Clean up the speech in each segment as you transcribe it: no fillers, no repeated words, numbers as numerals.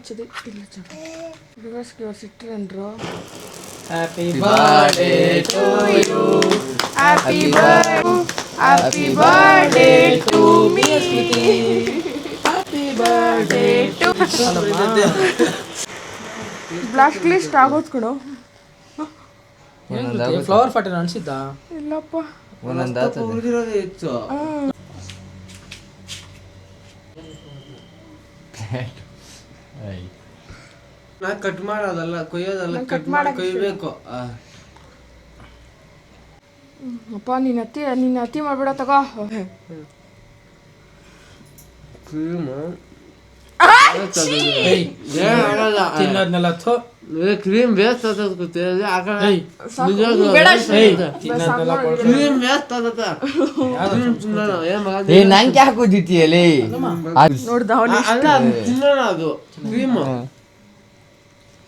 వచ్చేది ఇల్లు చాకు రివర్స్ ఇట్టరండ్రో happy birthday to you happy birthday to me happy birthday to blast list ಆಗೋದು ಕೊಡು ಫ್ಲವರ್ ಫಾಟನ್ ಅನ್ಸಿದ್ದ ಇಲ್ಲಪ್ಪ ಒಂದೊಂದು ಉಳಿದಿರೋದೇ ಹೆಚ್ಚು ನಾ ಕಟ್ ಮಾಡೋದಲ್ಲ ಕೊಯ್ಯೋದಲ್ಲ ಕಟ್ ಮಾಡಿ ಕೊಯ್ಬೇಕು ಅಪ್ಪ ನಿನ್ನ ಅತ್ತಿ ಮಾಡ್ಬೇಡ ತಗೋ ಕ್ರೀಮು ತಿನ್ನೋದ್ನೆಲ್ಲ ಕ್ರೀಮ್ ವೇಸ್ಟ್ ಆಗುತ್ತೆ ಕ್ರೀಮ್ ವೇಸ್ಟ್ ಆಗುತ್ತೆ ನಂಗೆ ಹಾಕೋದಿತ್ತಿಯಲ್ಲಿ ನೋಡ್ದ ಅಲ್ಲ ತಿನ್ನೋಣ ಅದು ಕ್ರೀಮ್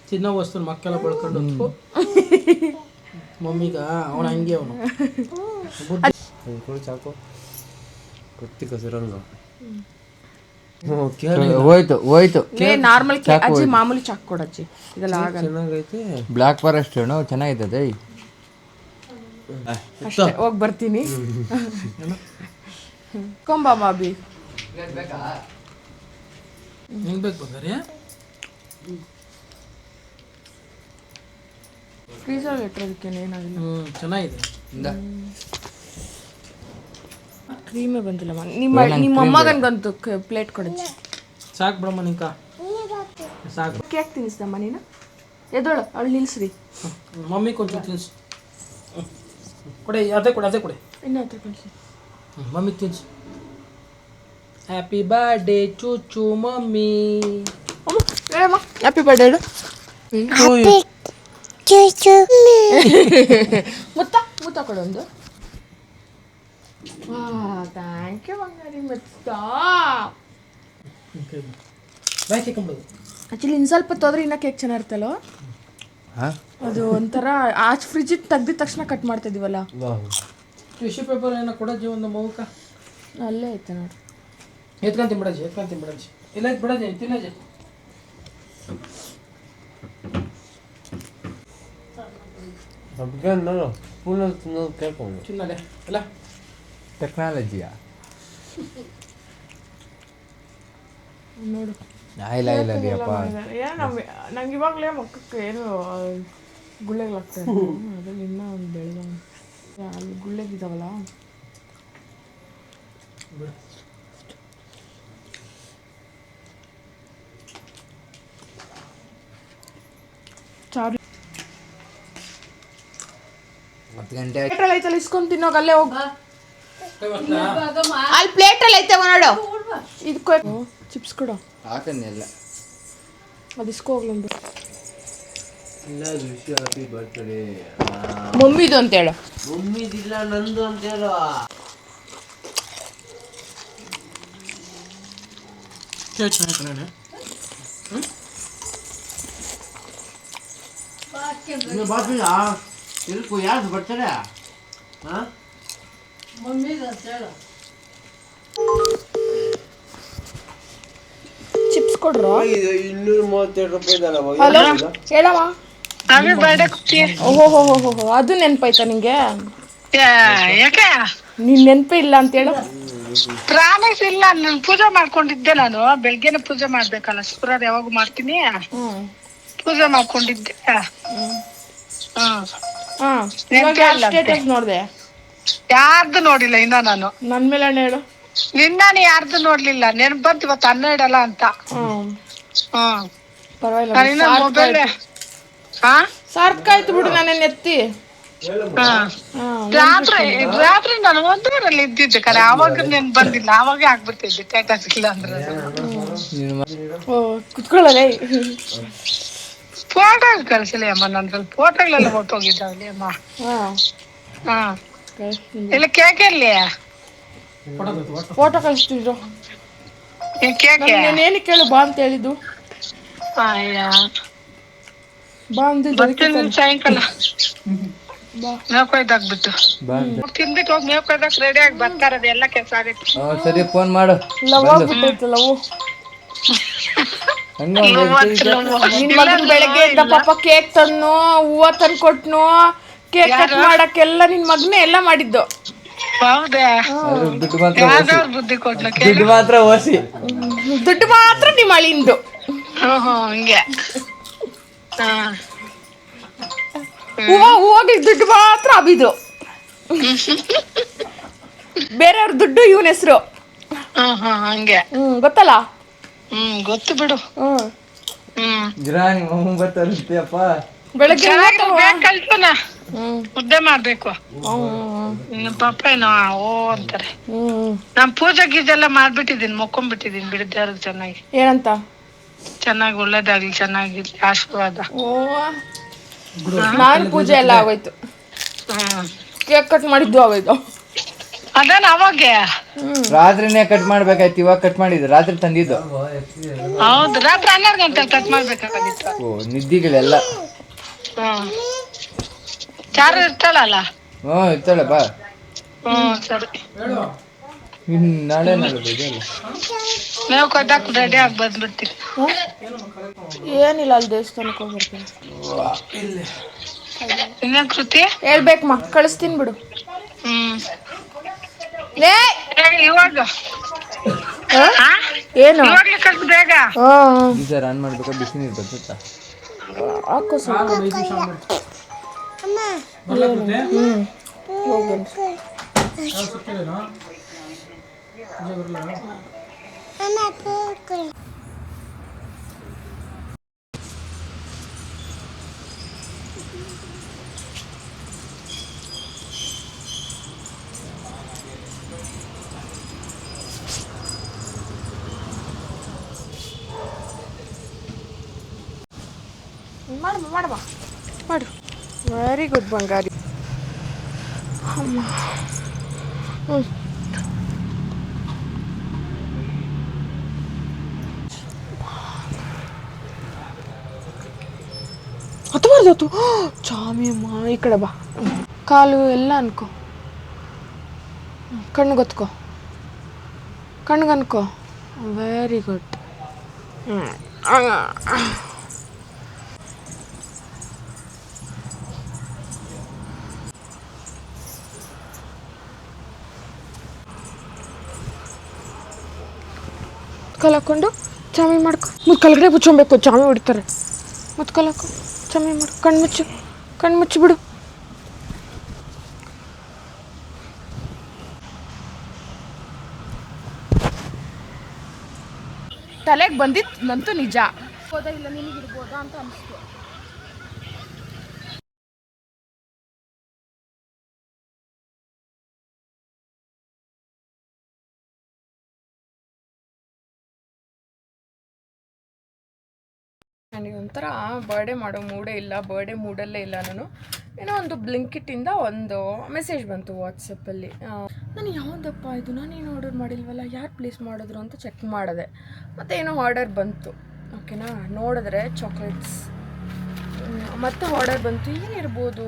ತಿನ್ನೋ ವಸ್ತು ಮಕ್ಕೆಲ್ಲ ಬೆಳ್ಕೊಂಡು ಮಮ್ಮಿಗ ಅವನ ಹಂಗೆ ಅವನು ಚಾಕು ಕೊತ್ತಿ ಕಸರಂಗ ಹೋಯ್ತು ನಾರ್ಮಲ್ ಅಜ್ಜಿ ಮಾಮೂಲಿ ಚಾಕ್ ಕೊಡಜ್ಜಿ ಇದೆಲ್ಲ ಆಗಲ್ಲ ಚೆನ್ನಾಗೈತೆ ಬ್ಲಾಕ್ ಫಾರೆಸ್ಟ್ ಏನು ಚೆನ್ನಾಗಿದೆ ಅಷ್ಟೇ ಹೋಗಿ ಬರ್ತೀನಿ ಕೊಂಬಾ ಬಾಬಿ ಹೆಂಗ್ ಬೇಕು ಬಂಗಾರಿ ಫ್ರೀಸಲ್ಲಿ ಇಟ್ಟಿರೋದಕ್ಕೆ ಏನಾಗಿಲ್ಲ ಚೆನ್ನಾಗಿದೆ ಕ್ರೀಮೇ ಬಂದಿಲ್ಲಮ್ಮ ನಿಮ್ಮ ಅಮ್ಮಗನ್ಗಂತೂ ಪ್ಲೇಟ್ ಕೊಡಜ್ಜಿ ಸಾಕು ಬಿಡಮ್ಮ ನಿಂಕ ಸಾಕು ಕೇಕ್ ತಿನ್ನಿಸ್ದಮ್ಮ ನೀನು ಎದೋಳು ಅವಳು ನಿಲ್ಸ್ರಿ ಮಮ್ಮಿ ಕೊಂಚ ತಿನ್ಸು ಕೊಡೆ ಅದೇ ಕೊಡೆ ಇನ್ನೂ ಹತ್ರ ಕಳಿಸಿ ಮಮ್ಮಿ ತಿನ್ಸು ಹ್ಯಾಪಿ ಬರ್ಡೇ ಚೂಚು ಮಮ್ಮಿ ಹೇಳಮ್ಮ ಹ್ಯಾಪಿ ಬರ್ಡೇ ಹೇಳು ಮುತ್ತ ಕೊಡೊಂದು ಥ್ಯಾಂಕ್ ಯು ಬಂಗಾರಿ ಮುತ್ತ ಬಾಕಿ ಕಂಬದು ಆ್ಯಕ್ಚುಲಿ ಇನ್ನು ಸ್ವಲ್ಪ ತೊದ್ರೆ ಇನ್ನೂ ಕೇಕ್ ಚೆನ್ನಾಗಿರ್ತಲ್ಲೋ ಅದು ಒಂಥರ ಆಚೆ ಫ್ರಿಜ್ಜಿಗೆ ತೆಗ್ದಿದ ತಕ್ಷಣ ಕಟ್ ಮಾಡ್ತಾ ಇದೀವಲ್ಲ ಟಿಶ್ಯೂ ಪೇಪರ್ ಏನೋ ಕೊಡಜ್ಜಿ ಒಂದು ಮಗುಕ ಅಲ್ಲೇ ಐತೆ ನೋಡಿ ಎತ್ಕೊಂತೀನಿ ಬಿಡಜ್ಜಿ ಇಲ್ಲ ಬಿಡಜ್ಜಿ ತಿನ್ನಜ್ಜಿ ಚಿನ್ನಲೆ ಇಲ್ಲ ಟೆಕ್ನಾಲಜಿಯಾ ನೋಡು ಇಲ್ಲ ಅಪ್ಪ ನಂಗೆ ಇವಾಗಲೇ ಮಕ್ಕಕ್ಕೆ ಏನು ಗುಳ್ಳೆಗಳಾಗ್ತಾ ಇದೆ ಅದ್ರಲ್ಲಿ ಇನ್ನೂ ಒಂದು ಬೆಳೆದ ಅಲ್ಲಿ ಗುಳ್ಳೆಗಿದ್ದಾವಲ್ಲ ಚಾರ್ಲಿ 10 ಗಂಟೆ ಪ್ಲೇಟಲ್ಲಿ ಐತಲ್ಲ ಇಸ್ಕೊಂಡು ತಿನ್ನೋಗ ಅಲ್ಲೇ ಹೋಗ ಅಲ್ಲಿ ಪ್ಲೇಟಲ್ಲಿ ಐತೆ ನೋಡು ಇದಕ್ಕೋ ಚಿಪ್ಸ್ ಕೊಡು ಹಾಕನ್ನೆಲ್ಲ ಅದು ಇಸ್ಕೋಗ್ಲೊಂದು ಹ್ಯಾಪಿ ಬರ್ತ್ಡೇ ಮಮ್ಮಿದು ಅಂತ ಹೇಳು ಮಮ್ಮಿದಿಲ್ಲ ನಂದು ಅಂತ ಹೇಳು ಯಾರು ಬರ್ತಾರೆ ಚಿಪ್ಸ್ ಕೊಡ್ರು 232 ರೂಪಾಯಿ ಹಲೋ ಹೇಳಮ್ಮ ಓಹೋ ಅದು ನೆನಪಾಯ್ತಾ ನಿಂಗೆ ಯಾಕೆ ನಿನ್ ನೆನಪೇ ಇಲ್ಲ ಅಂತ ಹೇಳು ಪ್ರಾಮಿಸ್ ಇಲ್ಲ ನಾನು ಪೂಜೆ ಮಾಡ್ಕೊಂಡಿದ್ದೆ ನಾನು ಬೆಳಗ್ಗೆನೆ ಪೂಜೆ ಮಾಡ್ಬೇಕಲ್ಲ ಶುಕ್ರವಾರ ಯಾವಾಗ ಮಾಡ್ತೀನಿ ಪೂಜೆ ಮಾಡ್ಕೊಂಡಿದ್ದೆ ಸ್ಟೇಟಸ್ ನೋಡ್ದೆ ಯಾರ್ದು ನೋಡಿಲ್ಲ ಇನ್ನ ನಾನು ನನ್ ಮೇಲೆ ಹಣ್ಣು ಹೇಳು ನಿನ್ನಾನು ಯಾರ್ದು ನೋಡ್ಲಿಲ್ಲ ನೆನಪು ಬಂತು ಇವತ್ತು 12 ಅಂತ ಪರವಾಗಿಲ್ಲ ಮೊಬೈಲ್ ಸಾರ್ಥಕಾಯ್ತು ಬಿಡು ನಾನೇನ್ ಎತ್ತಿ ರಾತ್ರಿ ನಾನು ಒಂದೂರಲ್ಲಿ ಇದ್ದಿದ್ದೆ ಕರೆ ಅವಾಗ ನೆನ್ ಬಂದಿಲ್ಲ ಅವಾಗ ಆಗ್ಬಿಡ್ತಿದ್ದೆ ಸ್ಟೇಟಸ್ ಇಲ್ಲ ಅಂದ್ರೆ ಕುತ್ಕೊಳ್ಳಲೇ ಫೋಟೋ ಕಳ್ಸಲಿ ಅಮ್ಮ ನಂದ್ರಲ್ಲಿ ಫೋಟೋಗಳೆಲ್ಲ ಹೊಟ್ಟೋಗಿದ್ದಾವಲ್ಲಿ ಅಮ್ಮ ಇಲ್ಲ ಕೇಕ್ ಇರ್ಲಿ ಫೋಟೋ ಕಳಿಸ್ತಿದ್ರು ಕೇಕ್ ಏನಿಗೆ ಕೇಳು ಬಾ ಅಂತ ಹೇಳಿದ್ದು ಬಾ ಬರ್ತೀನಿ ಸಾಯಂಕಾಲ ಮೇವ್ ಕೊಯ್ದಾಕ್ಬಿಟ್ಟು ತಿಂದ್ಬಿಟ್ಟು ಹೋಗಿ ಮೇವ್ ಕೊಯ್ದಾಕ್ ರೆಡಿ ಆಗಿ ಬರ್ತಾರದು ಎಲ್ಲ ಕೆಲಸ ಆಗೈತಿ ಸರಿ ಫೋನ್ ಮಾಡು ಲವ್ ಆಗ್ಬಿಟ್ಟೈತೆ ಲವ್ ಹಂಗೆ ಒಂದು ನಿನ್ ಮಗನ್ ಬೆಳಗ್ಗೆ ಎದ್ದ ಪಾಪ ಕೇಕ್ ತಂದ್ನು, ಹೂವ ತಂದು ಕೊಟ್ನು, ಕೇಕ್ ಕಟ್ ಮಾಡಕ್ಕೆಲ್ಲ ನಿನ್ ಮಗನೇ ಎಲ್ಲ ಮಾಡಿದ್ದು. ಹೌದಾ? ದುಡ್ಡು ಮಾತ್ರ ಯಾವ್ದವ್ರು ಬುದ್ಧಿ ಕೊಟ್ಲು? ದುಡ್ಡು ಮಾತ್ರ ಓಸಿ. ದುಡ್ಡು ಮಾತ್ರ ನಿಮ್ಮ ಅಳಿಂದು. ಹಂಗೆ. ಹೂವಾಗ್ಲಿಕ್ಕೆ ದುಡ್ಡು ಮಾತ್ರ ಅಬಿದು. ಬೇರೆಯವ್ರ ದುಡ್ಡು ಇವನ ಹೆಸರು. ಹಂಗೆ. ಗೊತ್ತಲ್ಲ? ಗೊತ್ತು ಬಿಡು. ಗಿರಾಣಿ ಬರ್ತಾರಪ್ಪ. ಬೆಳಗ್ಗೆ ಕಲ್ಪನ ಮುದ್ದೆ ಮಾಡ್ಬೇಕು. ಪಾಪ ಏನೋ ಓ ಅಂತಾರೆ. ನಾನ್ ಪೂಜೆ ಗೀಜೆಲ್ಲ ಮಾಡ್ಬಿಟ್ಟಿದೀನಿ, ಮೊಕ್ಕೊಂಡ್ಬಿಟ್ಟಿದೀನಿ ಬಿಡಿದಾರ ಚೆನ್ನಾಗಿ. ಏನಂತ? ಚೆನ್ನಾಗಿ ಒಳ್ಳೇದಾಗ್ಲಿ, ಚೆನ್ನಾಗಿರ್ಲಿ, ಆಶೀರ್ವಾದ. ನಾನು ಪೂಜೆ ಎಲ್ಲ ಆಗೋಯ್ತು, ಕೇಕ್ ಕಟ್ ಮಾಡಿದ್ದು ಆಗೋಯ್ತು. ಅದೇನ ಅವಾಗೆ ರಾತ್ರಿನೇ ಕಟ್ ಮಾಡ್ಬೇಕಾಯ್ತು, ಇವಾಗ ಕಟ್ ಮಾಡಿದ್ದು, ರಾತ್ರಿ ತಂದಿದ್ದು. ಹೌದು, ರಾತ್ರಿ 12 ಗಂಟೆ ಕಟ್ ಮಾಡ್ಬೇಕಾಗಿತ್ತು. ಓ ನಿದ್ದಿಗಳೆಲ್ಲ. ಚಾರು ಇರ್ತಾಳಲ್ಲ? ಇರ್ತಾಳೆ ಬಾ. ಸರಿ. ನಾಳೆ ನಾಳೆ ಬೇಜಲ್ಲ. ಮೇವು ಕೊಟ್ಟಾಕ್ ರೆಡಿ ಆಗಿ ಬಂದ್ಬಿಡ್ತೀನಿ. ಏನಿಲ್ಲ, ಅಲ್ಲಿ ದೇವಸ್ಥಾನಕ್ಕೆ ಹೋಗ್ಬರ್ತೀನಿ. ಇನ್ನೇನ್ ಕೃತಿ ಹೇಳ್ಬೇಕಮ್ಮ, ಕಳಿಸ್ತೀನಿ ಬಿಡು. ಇವಾಗ ಏನು ಇವಾಗ್ಲೇ ಕಳ್ಸು ಬೇಗ. ಗೀಸರ್ ಆನ್ ಮಾಡ್ಬೇಕಾ, ಬಿಸಿನೀರು ಬರ್ತೈತಾ? ಹಾಕೋ ಸ್ವಲ್ಪ. ಮಾಡು. ವೆರಿ ಗುಡ್ ಬಂಗಾರಿ. ಹತ್ತು ಚಾಮಿ ಅಮ್ಮ, ಈ ಕಡೆ ಬಾ. ಕಾಲು ಎಲ್ಲ ಅನ್ಕೋ, ಕಣ್ಣಿಗೊತ್ಕೋ, ಕಣ್ಗನ್ಕೋ. Very good. ಮುತ್ಕಲ್ ಹಾಕ್ಕೊಂಡು ಚಾಮಿ ಮಾಡ್ಕೊ. ಮುತ್ಕಲ್ಗಡೆ ಮುಚ್ಕೊಬೇಕು, ಚಾಮಿ ಹೊಡಿತಾರೆ. ಮುತ್ಕಲ್ ಹಾಕೊ, ಚಾಮಿ ಮಾಡು. ಕಣ್ಣು ಮುಚ್ಚಿಬಿಡು. ತಲೆಗೆ ಬಂದಿತ್ತು ನಿಜ. ಹೌದಾ ಇಲ್ಲ ನಿನಗಿರ್ಬೋದಾ ಅಂತ ಅನಿಸ್ತು. ನನಗೆ ಒಂಥರ ಬರ್ಡೇ ಮಾಡೋ ಮೂಡೇ ಇಲ್ಲ, ಬರ್ಡೇ ಮೂಡಲ್ಲೇ ಇಲ್ಲ ನಾನು. ಏನೋ ಒಂದು ಬ್ಲಿಂಕಿಟ್ಟಿಂದ ಒಂದು ಮೆಸೇಜ್ ಬಂತು ವಾಟ್ಸಪ್ಪಲ್ಲಿ. ನಾನು ಯಾವುದಪ್ಪ ಇದು, ನಾನೇನು ಆರ್ಡರ್ ಮಾಡಿಲ್ವಲ್ಲ, ಯಾರು ಪ್ಲೇಸ್ ಮಾಡಿದ್ರು ಅಂತ ಚೆಕ್ ಮಾಡಿದೆ. ಮತ್ತು ಏನೋ ಆರ್ಡರ್ ಬಂತು. ಓಕೆನಾ, ನೋಡಿದ್ರೆ ಚಾಕ್ಲೇಟ್ಸ್ ಮತ್ತು ಆರ್ಡರ್ ಬಂತು. ಏನಿರ್ಬೋದು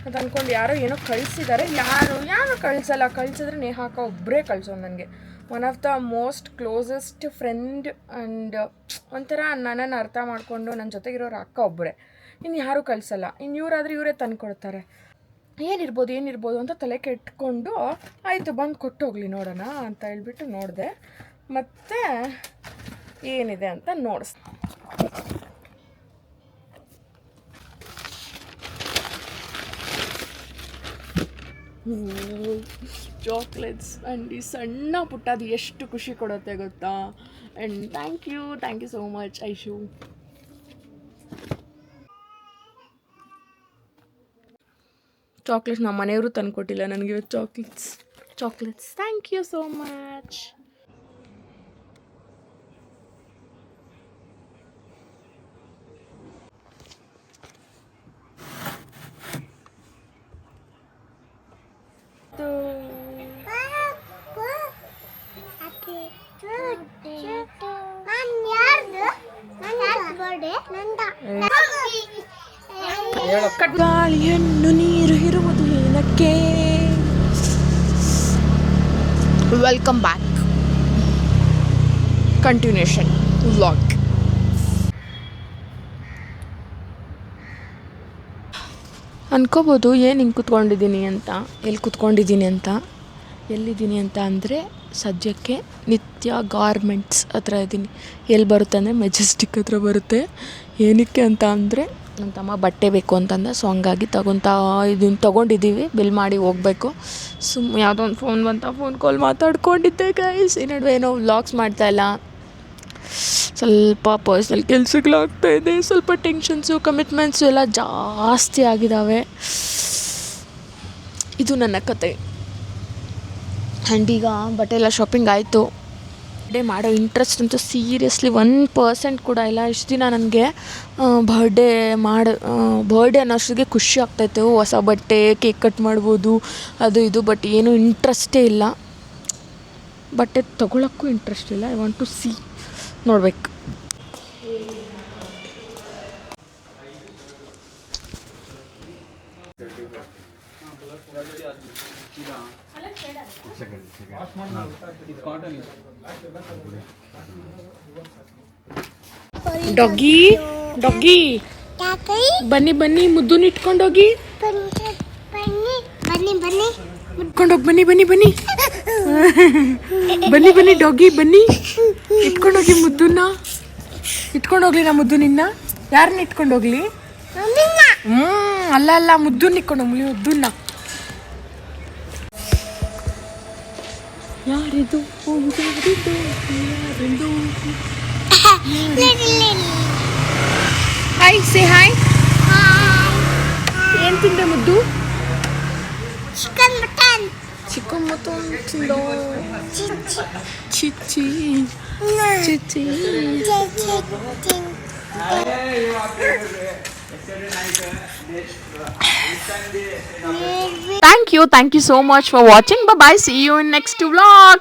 ಅಂತ ಅಂದ್ಕೊಂಡು ಯಾರೋ ಏನೋ ಕಳಿಸಿದ್ದಾರೆ. ಯಾರು ಕಳಿಸಿದ್ರೆ ನೇಹಾಕ ಒಬ್ಬರೇ ಕಳಿಸೋದು ನನಗೆ. One of the most closest friend and ಒಂಥರ ನನ್ನನ್ನು ಅರ್ಥ ಮಾಡಿಕೊಂಡು ನನ್ನ ಜೊತೆಗಿರೋರು ಅಕ್ಕ ಒಬ್ಬರೇ, ಇನ್ನು ಯಾರೂ ಕಳಿಸಲ್ಲ. ಇನ್ನು ಇವರಾದರೆ ಇವರೇ ತಂದು ಕೊಡ್ತಾರೆ. ಏನಿರ್ಬೋದು ಅಂತ ತಲೆ ಕೆಟ್ಕೊಂಡು ಆಯಿತು ಬಂದು ಕೊಟ್ಟು ಹೋಗಲಿ ನೋಡೋಣ ಅಂತ ಹೇಳ್ಬಿಟ್ಟು ನೋಡಿದೆ. ಮತ್ತು ಏನಿದೆ ಅಂತ ನೋಡಿಸ್ದೆ. ಚಾಕ್ಲೇಟ್ಸ್ ಆ್ಯಂಡ್ ಈ ಸಣ್ಣ ಪುಟ್ಟದು ಎಷ್ಟು ಖುಷಿ ಕೊಡುತ್ತೆ ಗೊತ್ತಾ. And thank you so much Aishu. Chocolates ನಮ್ಮ ಮನೆಯವರು ತಂದು ಕೊಟ್ಟಿಲ್ಲ ನನಗೆ chocolates. Thank you so much. ಗಾಳಿಯನ್ನು ನೀರು ಇರುವುದು ಏನಕ್ಕೆ. Welcome back, continuation vlog. ಅನ್ಕೋಬೋದು ಏನು ಹಿಂಗೆ ಕೂತ್ಕೊಂಡಿದ್ದೀನಿ ಅಂತ, ಎಲ್ಲಿ ಕೂತ್ಕೊಂಡಿದ್ದೀನಿ ಅಂತ, ಎಲ್ಲಿದ್ದೀನಿ ಅಂತ ಅಂದರೆ ಸದ್ಯಕ್ಕೆ ನಿತ್ಯ ಗಾರ್ಮೆಂಟ್ಸ್ ಹತ್ರ ಇದ್ದೀನಿ. ಎಲ್ಲಿ ಬರುತ್ತೆ ಅಂದರೆ ಮೆಜೆಸ್ಟಿಕ್ ಹತ್ರ ಬರುತ್ತೆ. ಏನಕ್ಕೆ ಅಂತ ಅಂದರೆ ನಮ್ಮ ತಮ್ಮ ಬಟ್ಟೆ ಬೇಕು ಅಂತಂದ, ಸೊ ಹಂಗಾಗಿ ತೊಗೊಂಡಿದ್ದೀವಿ, ಬಿಲ್ ಮಾಡಿ ಹೋಗಬೇಕು. ಯಾವುದೋ ಒಂದು ಫೋನ್ ಬಂತ, ಫೋನ್ ಕಾಲ್ ಮಾತಾಡ್ಕೊಂಡಿದ್ದೆ ಗೈಸ್. ಈ ನಡುವೆ ಏನೋ ವ್ಲಾಗ್ಸ್ ಮಾಡ್ತಾಯಿಲ್ಲ, ಸ್ವಲ್ಪ ಪರ್ಸ್ನಲ್ ಕೆಲಸಗಳಾಗ್ತಾಯಿದೆ, ಸ್ವಲ್ಪ ಟೆನ್ಷನ್ಸು ಕಮಿಟ್ಮೆಂಟ್ಸು ಎಲ್ಲ ಜಾಸ್ತಿ ಆಗಿದ್ದಾವೆ. ಇದು ನನ್ನ ಕತೆ. ಆ್ಯಂಡ್ ಈಗ ಬಟ್ಟೆ ಎಲ್ಲ ಶಾಪಿಂಗ್ ಆಯಿತು. ಬರ್ಡೇ ಮಾಡೋ ಇಂಟ್ರೆಸ್ಟ್ ಅಂತೂ ಸೀರಿಯಸ್ಲಿ 1% ಕೂಡ ಇಲ್ಲ. ಇಷ್ಟು ದಿನ ನನಗೆ ಬರ್ಡೇ ಅನ್ನೋಷ್ಟಿಗೆ ಖುಷಿ ಆಗ್ತಾಯಿತ್ತು, ಹೊಸ ಬಟ್ಟೆ, ಕೇಕ್ ಕಟ್ ಮಾಡ್ಬೋದು, ಅದು ಇದು. ಬಟ್ ಏನೂ ಇಂಟ್ರೆಸ್ಟೇ ಇಲ್ಲ. ಬಟ್ಟೆ ತೊಗೊಳಕ್ಕೂ ಇಂಟ್ರೆಸ್ಟ್ ಇಲ್ಲ. ಐ ವಾಂಟ್ ಟು ನೋಡ್ಬೇಕು. ಡಾಗಿ ಡಾಗಿ ಬನ್ನಿ ಬನ್ನಿ, ಮುದ್ದುನ ಇಟ್ಕೊಂಡೋಗಿ, ಇಟ್ಕೊಂಡೋಗಿ ಬನ್ನಿ ಬನ್ನಿ ಬನ್ನಿ ಬನ್ನಿ ಬನ್ನಿ ಡಾಗಿ ಬನ್ನಿ, ಇಟ್ಕೊಂಡೋಗಿ ಮುದ್ದುನ, ಇಟ್ಕೊಂಡೋಗ್ಲಿ ನಾ ಮುದ್ದು ನಿನ್ನ. ಯಾರನ್ನ ಇಟ್ಕೊಂಡೋಗ್ಲಿ? ಅಲ್ಲ ಅಲ್ಲ, ಮುದ್ದುನ ಇಟ್ಕೊಂಡೋಗ್ಲಿ, ಮುದ್ದುನ. ಯಾರಿದು ಯಾರಿದು? Hi, say hi. ಏನು ತಿಂದೆ ಮುದ್ದು? ಚಿಕನ್ ಮಟನ್ ತಿಂದೋ? ಚಿಚ್ಚಿ ಚಿಚ್ಚಿ. Thank you so much for watching. Bye bye, see you in next vlog.